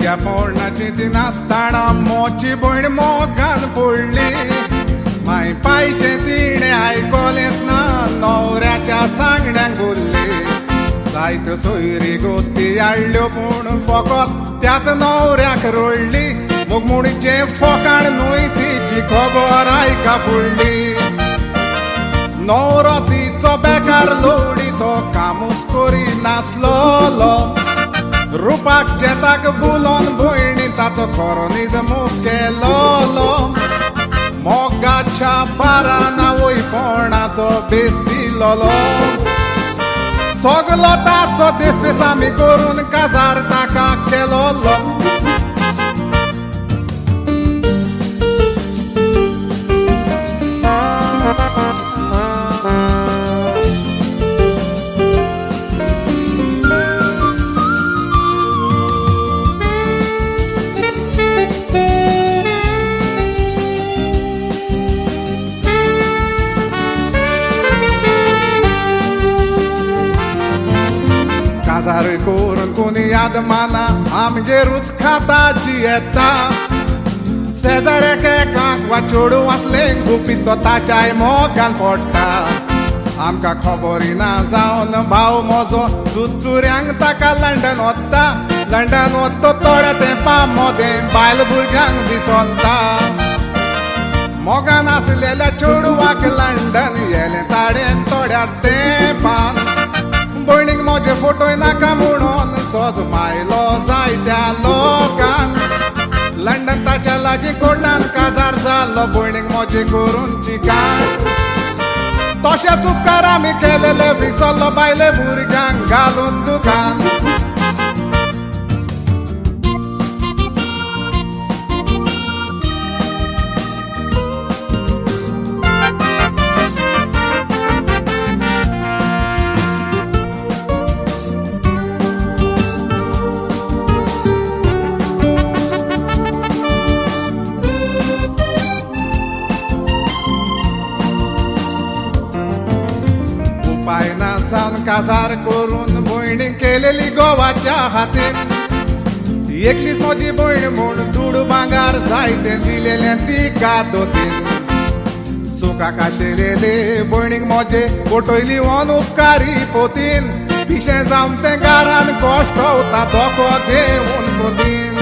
भुरग्या पोरणाची ती नासतना मोची भयण मोगान पडली माय पायचे तिणे आयकोलेच ना न्हवऱ्याच्या सांगण्याक बोलली जायत सोयरी गोती हाडल्यो पूण फकत त्याच न्हवऱ्याक रोडली मुगमुडीचे फोकाण न्हय तिची खबर आयका पडली न्हवरो तिचो बेकार लोडीचो कामूच करी नासलोलो रुपाक जेताक बुलोन भयणी ताचो खरो नीज मूग केलोलो मोगाच्या बाराना वयपणाचो बेस दिलोलो सगलो ताचो देसपेसामी करून काजार ताका केलोलो काजार करून कोणी याद माना आमगेरूच खाता जी येता शेजाऱ्याक एकाक वा चेडू आसले गुपीत तो ताच्याय मोगान पडटा आमकां खबरी ना जावन भाव म्हजो चुचुऱ्यांक ताका लंडन वता लंडन वता थोड्या तेंपा मोदें बायल भुरग्यांक दिसता मोगान आसलेल्या चेडवाक लंडन येलें ताडेन थोड्याच तेंपान भयणीक म्हजे फोटोय नाका म्हणून सोज मायलो जायत्या लोकान लंडन ताच्या लागीं कोर्टान काजार जालो भयणीक म्हजे करून चिकाण तशेंच उपकार आमी केलेले विसरलो बायले भुरग्यांक घालून दुकान पायना जावन काजार करून भयणीक केलेली गोवाच्या हातीन एकलीच म्हजी भयण म्हूण दूड भांगार जायतें दिलेलें ती कादोतीन सुखाक आशिल्ले भयणीक म्हजे फटयली वन उपकारी पोतीन पिशें जावन तें घरान कश्ट वता धोको घेवन पोतीन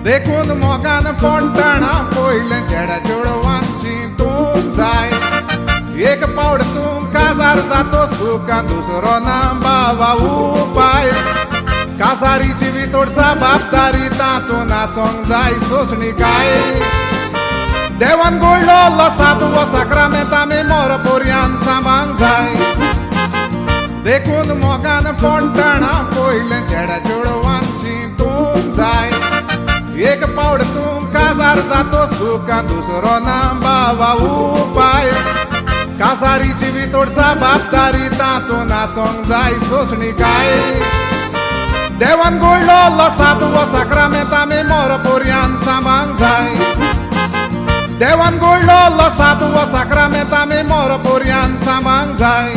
देखून मोगान पडटना पयलें चेड्या चेडवांची तूं जाय एक पावड तूं काजार जातो सुका दुसरो ना बाबा उपाय काजारीची भितर जबाबदारी तातूंत आसूंक जाय सोंसणी काय देवान घडलो सातवो साक्रामेंत आमी मोर पर्यंत सांबाळूंक जाय देखून मोगान पडटना पयलें चेड्या चेडवांची तूं जाय एक पावड तूं काजार जातो सुका दुसरो ना बाबा उपाय काजारीची भितर जबाबदारी तातूंत आसूंक जाय सोंसणी काय देवान घडलो सातवो साक्रामेंत आमी मोर पर्यंत सांबाळूंक जाय देवान घडलो सातवो साक्रामेंत आमी मोर पर्यंत सांबाळूंक जाय